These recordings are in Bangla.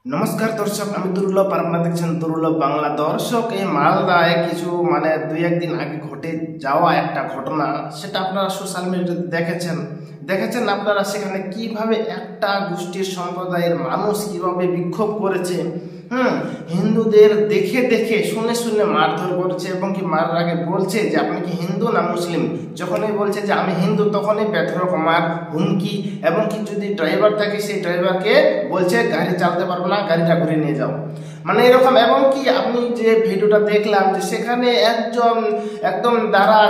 নমস্কার দর্শক, আমি দুর্লভ আর আপনারা দেখছেন দুর্লভ বাংলা। দর্শক, এই মালদায় কিছু দুই একদিন আগে ঘটে যাওয়া একটা ঘটনা, সেটা আপনারা সোশ্যাল মিডিয়াতে দেখেছেন আপনারা। সেখানে কিভাবে একটা গোষ্ঠীর সম্প্রদায়ের মানুষ কিভাবে বিক্ষোভ করেছে, হিন্দুদের দেখে দেখে শুনে শুনে মারধর করেছে এবং কি মারার আগে বলছে যে আপনি কি হিন্দু না মুসলিম। যখনই বলছে যে আমি হিন্দু, তখনই বেধড়ক মার, হুমকি, এবং কি যদি ড্রাইভার থাকে সেই ড্রাইভারকে বলছে গাড়ি চালাতে পারবো না, গাড়িটা ঘুরে নিয়ে যাও, এরকম। এবং কি আমি যে ভিডিওটা দেখলাম যে সেখানে একদম যারা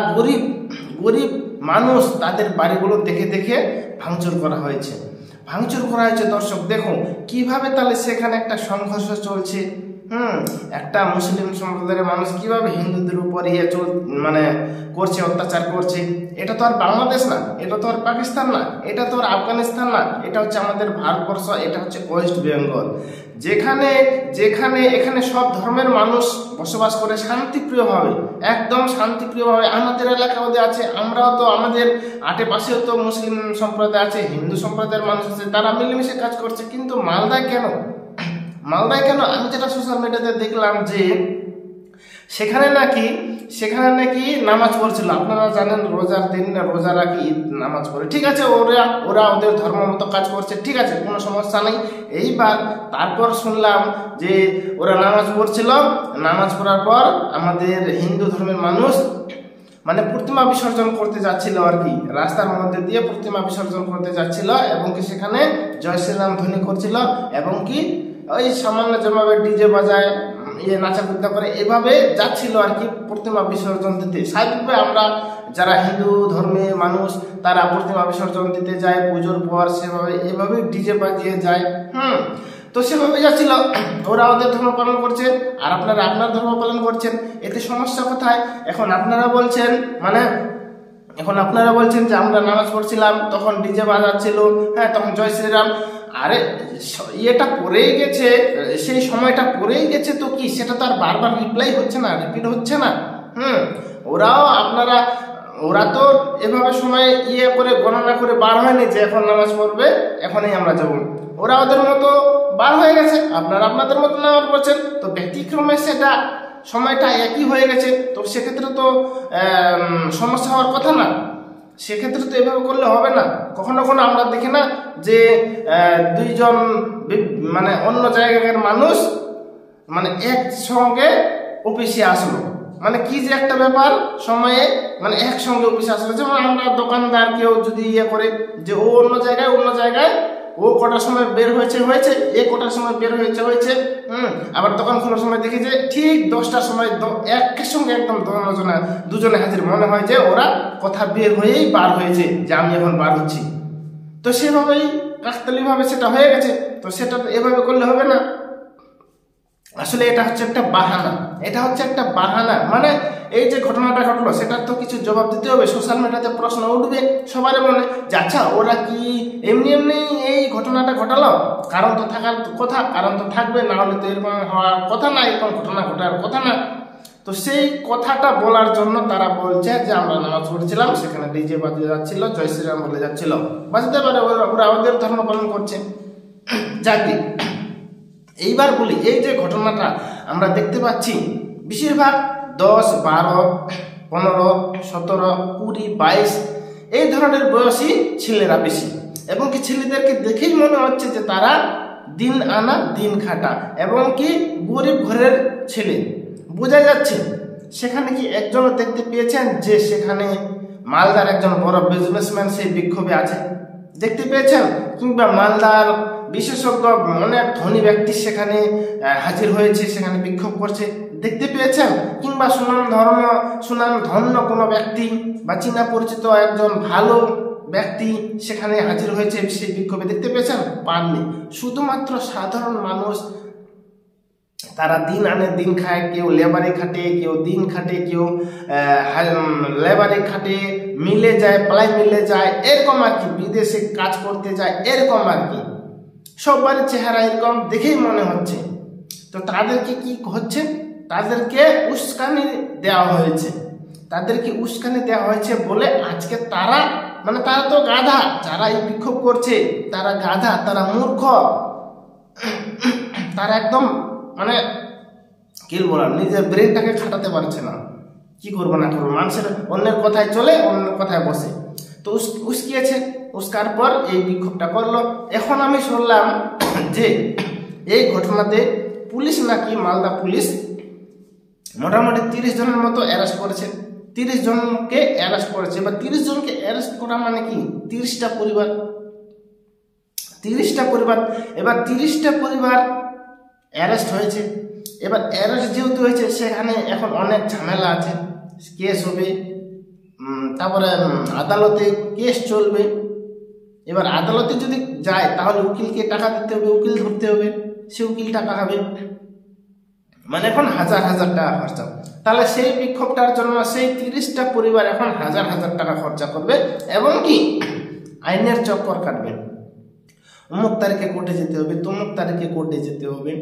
গরিব মানুষ, তাদের বাড়িগুলো দেখে দেখে ভাঙচুর করা হয়েছে। দর্শক দেখুন কিভাবে তাহলে সেখানে একটা সংঘর্ষ চলছে। একটা মুসলিম সম্প্রদায়ের মানুষ কিভাবে হিন্দুদের উপর করছে, অত্যাচার করছে। এটা তো আর বাংলাদেশ না, এটা তো আর পাকিস্তান না, এটা তো আর আফগানিস্তান না, এটা হচ্ছে আমাদের ভারতবর্ষ, এটা হচ্ছে ওয়েস্ট বেঙ্গল। এখানে সব ধর্মের মানুষ বসবাস করে শান্তিপ্রিয়ভাবে, একদম শান্তিপ্রিয়ভাবে। আমাদের এলাকাও আছে, আমরাও তো, আমাদের আশেপাশেও তো মুসলিম সম্প্রদায় আছে, হিন্দু সম্প্রদায়ের মানুষ আছে, তারা মিলেমিশে কাজ করছে। কিন্তু মালদায় কেন? আমি যেটা সোশ্যাল মিডিয়াতে দেখলাম যে সেখানে নাকি নামাজ পড়ছিল। আপনারা জানেন রোজার দিন রোজা রাখি নামাজ পড়ে, ঠিক আছে, ওরা ওদের ধর্ম মতো কাজ করছে, ঠিক আছে, কোনো সমস্যা নেই। এইবার তারপর শুনলাম যে ওরা নামাজ পড়ছিল, নামাজ পড়ার পর আমাদের হিন্দু ধর্মের মানুষ প্রতিমা বিসর্জন করতে যাচ্ছিল আর কি, রাস্তার মধ্যে দিয়ে প্রতিমা বিসর্জন করতে যাচ্ছিল, এবং কি সেখানে জয় শ্রীরাম ধ্বনি করছিল, এবং কি ওই সামান্য যেভাবে ডিজে বাজায় নাচাকুদ্দা করে এভাবে যাচ্ছিল আর কি প্রতিমা বিসর্জন দিতে। স্বাভাবিকভাবে আমরা যারা হিন্দু ধর্মের মানুষ তারা প্রতিমা বিসর্জন দিতে যায় পুজোর পর, এভাবে ডিজে বাজিয়ে যায়। তো সেভাবে যাচ্ছিল, ওরা ওদের ধর্ম পালন করছে আর আপনারা আপনার ধর্ম পালন করছেন, এতে সমস্যা কোথায়? এখন আপনারা বলছেন যে আমরা নামাজ পড়ছিলাম, তখন ডিজে বাজাচ্ছিল, তখন জয় শ্রীরাম। আরে ইয়েটা পড়েই গেছে, সেই সময়টা পড়েই গেছে, তো কি সেটা তো আর বারবার রিপ্লাই হচ্ছে না, রিপিট হচ্ছে না। ওরা তো এভাবে সময় করে গণনা করে বার হয়নি যে এখন নামাজ পড়বে, এখনই আমরা যাব। ওরা ওদের মতো বার হয়ে গেছে, আপনারা আপনাদের মতো নামাজ পড়ছেন, তো ব্যতিক্রমে সেটা সময়টা একই হয়ে গেছে, তো সেক্ষেত্রে তো সমস্যা হওয়ার কথা না। সেক্ষেত্রে তো এভাবে করলে হবে না। কখনো আমরা দেখি না যে দুইজন অন্য জায়গার মানুষ একসঙ্গে অফিসে আসলো, কি যে একটা ব্যাপার, সময়ে একসঙ্গে অফিসে আসলো। যেমন আমরা দোকানদার কেউ যদি করে যে ও অন্য জায়গায় ও কটার সময় বের হয়েছে, এ কটার সময় বের হয়েছে, আবার দোকান খোলার সময় দেখি যে ঠিক 10টার সময় একের সঙ্গে একদম দুজনে হাজির। মনে হয় যে ওরা কথা বের হয়েই বার হয়েছে যে আমি এখন বার হচ্ছি। তো সেভাবেই কাকতালি ভাবে সেটা হয়ে গেছে, তো সেটা এভাবে করলে হবে না। আসলে এটা হচ্ছে একটা বাহানা। এই যে ঘটনাটা ঘটলো, সেটার তো কিছু জবাব দিতে হবে। সোশ্যাল মিডিয়াতে প্রশ্ন উঠবে সবার মনে যে আচ্ছা ওরা কি এমনি এই ঘটনাটা ঘটালো? কারণ তো থাকার কথা, কারণ তো থাকবে, না হলে তো এরকম হওয়ার কথা না, এরকম ঘটনা ঘটার কথা না। তো সেই কথাটা বলার জন্য তারা বলছে যে আমরা নামাজ পড়ছিলাম, সেখানে ডিজে বাজিয়ে যাচ্ছিল, জয় শ্রীরাম বলে যাচ্ছিল। বাজতে পারে, ওরা ওদের ধর্ম পালন করছে, যাকে। এইবার বলি, এই যে ঘটনাটা আমরা দেখতে পাচ্ছি, বেশিরভাগ 10, 12, 15, 17, 20, 22 এই ধরনের বয়সী ছেলেরা বেশি, এবং কি ছেলেদেরকে দেখেই মনে হচ্ছে যে তারা দিন আনা দিন খাটা, এবং কি গরিব ঘরের ছেলে বোঝা যাচ্ছে। সেখানে কি একজন দেখতে পেয়েছেন যে সেখানে মালদার একজন বড় বিজনেসম্যান সেই বিক্ষোভে আছে? দেখতে পেয়েছেন? কিংবা মালদার বিশেষজ্ঞ অনেক ধনী ব্যক্তি সেখানে হাজির হয়েছে, সেখানে বিক্ষোভ করছে, দেখতে পেয়েছেন? কিংবা সুনামধন্য কোনো ব্যক্তি বা চীনা পরিচিত একজন ভালো ব্যক্তি সেখানে হাজির হয়েছে সেই বিক্ষোভে, দেখতে পেয়েছেন? পাননি। শুধুমাত্র সাধারণ মানুষ, তারা দিন আনে দিন খায়, কেউ লেবারে খাটে, কেউ দিন খাটে, কেউ লেবারে খাটে, মিলে যায়, প্লাই মিলে যায়, এরকম আর কি, বিদেশে কাজ করতে যায়, এরকম আর কি। সবার চেহারা এরকম দেখেই মনে হচ্ছে। তো তাদেরকে কি হচ্ছে? তাদেরকে উস্কানি দেওয়া হয়েছে বলে আজকে তারা তো গাধা, যারা এই বিক্ষোভ করছে তারা গাধা, তারা মূর্খ। তারা একদম মানে কি বলার, নিজের ব্রেনটাকে খাটাতে পারছে না, কি করবো না করবো, মানুষের অন্যের কথায় চলে, অন্যের কথায় বসে। তো উস্কিয়েছে, উস্কার পর এই বিক্ষোভটা করলো। এখন আমি শুনলাম যে এই ঘটনাতে পুলিশ নাকি, মালদা পুলিশ মোটামুটি 30 জনের মতো অ্যারেস্ট করেছে। 30 জনকে অ্যারেস্ট করেছে। এবার 30 জনকে অ্যারেস্ট করা মানে কি, 30টা পরিবার, 30টা পরিবার। এবার 30টা পরিবার অ্যারেস্ট হয়েছে। এবার অ্যারেস্ট যেহেতু হয়েছে, সেখানে এখন অনেক ঝামেলা আছে, কেস হবে, তারপরে আদালতে কেস চলবে। এবার আদালতে যদি যায় তাহলে উকিলকে টাকা দিতে হবে, উকিল ধরতে হবে, সে উকিল টাকা হবে, মানে এখন হাজার হাজার টাকা খরচা। তাহলে সেই বিক্ষোভটার জন্য সেই 30টা পরিবার এখন হাজার হাজার টাকা খরচা করবে এবং কি আইনের চক্কর কাটবে। অমুক তারিখে কোর্টে যেতে হবে, তমুক তারিখে কোর্টে যেতে হবে,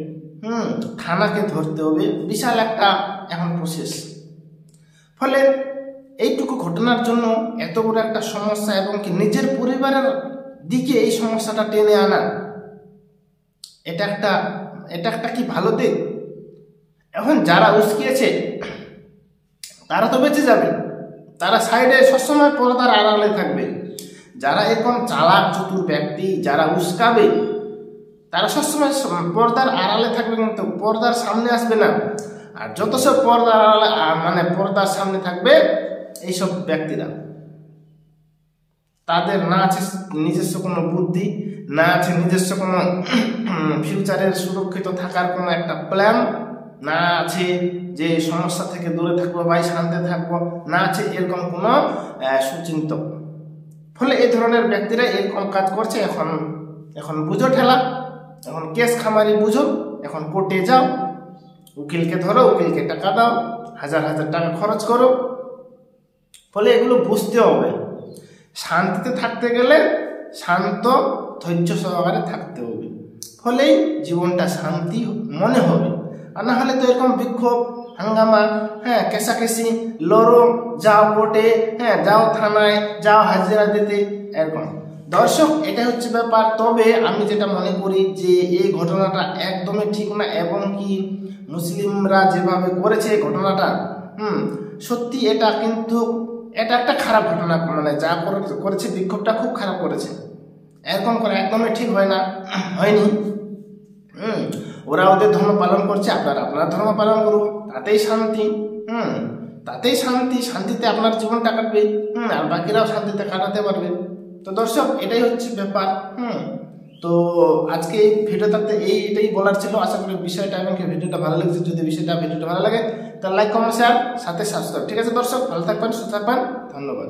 থানাকে ধরতে হবে, বিশাল একটা এখন প্রসেস। ফলে এইটুকু ঘটনার জন্য এত বড় একটা সমস্যা এবং কি নিজের পরিবারের দিকে এই সমস্যাটা টেনে আনা, এটা একটা কি ভালো দিক? এখন যারা উস্কিয়েছে তারা তো বেঁচে যাবে, তারা সাইডে সবসময় পর্দার আড়ালে থাকবে। যারা এরকম চালাক চতুর ব্যক্তি, যারা উস্কাবে, তারা সবসময় পর্দার আড়ালে থাকবে, কিন্তু পর্দার সামনে আসবে না। আর যত সব পর্দার আড়ালে মানে পর্দার সামনে থাকবে এইসব ব্যক্তিরা, তাদের না আছে নিজস্ব কোনো বুদ্ধি, না আছে নিজস্ব কোনো ফিউচারের সুরক্ষিত থাকার কোনো একটা প্ল্যান, না আছে যে সমস্যা থেকে দূরে থাকবো ভাই, শান্তি থাকবো, না আছে এরকম কোনো সুচিন্তক। ফলে এই ধরনের ব্যক্তিরা এরকম কাজ করছে। এখন বুঝো ঠেলা, এখন কেস খামারি বুঝো, এখন কোর্টে যাও, উকিলকে ধরো, উকিলকে টাকা দাও, হাজার হাজার টাকা খরচ করো। ফলে এগুলো বুঝতে হবে। শান্তিতে থাকতে গেলে শান্ত ধৈর্য সহকারে থাকতে হবে, ফলেই জীবনটা শান্তি মনে হবে। আর না হলে তো এরকম বিক্ষোভ, হাঙ্গামা, কেসাকেসি, লড়ো, যাও কোর্টে, যাও থানায়, যাও হাজিরা দিতে, এরকম। দর্শক, এটা হচ্ছে ব্যাপার। তবে আমি যেটা মনে করি যে এই ঘটনাটা একদমই ঠিক না, এবং কি মুসলিমরা যেভাবে করেছে ঘটনাটা, সত্যি এটা কিন্তু এটা একটা খারাপ ঘটনা, মানে যা করেছে বিক্ষোভটা খুব খারাপ করেছে। এরকম করে একদমই ঠিক হয়নি। ওরা ওদের ধর্ম পালন করছে, আপনারা আপনার ধর্ম পালন করুন, তাতেই শান্তি। তাতেই শান্তিতে আপনার জীবনটা কাটবে, আর বাকিরাও শান্তিতে কাটাতে পারবে। তো দর্শক, এটাই হচ্ছে ব্যাপার। তো আজকে এই ভিডিওটাতে এটাই বলার ছিল। আশা করি বিষয়টা এবং ভিডিওটা ভালো লাগছে। যদি ভিডিওটা ভালো লাগে তাহলে লাইক, কমেন্ট, শেয়ার, সাথে সাবস্ক্রাইব। ঠিক আছে দর্শক, ভালো থাকবেন, সুস্থ থাকবেন, ধন্যবাদ।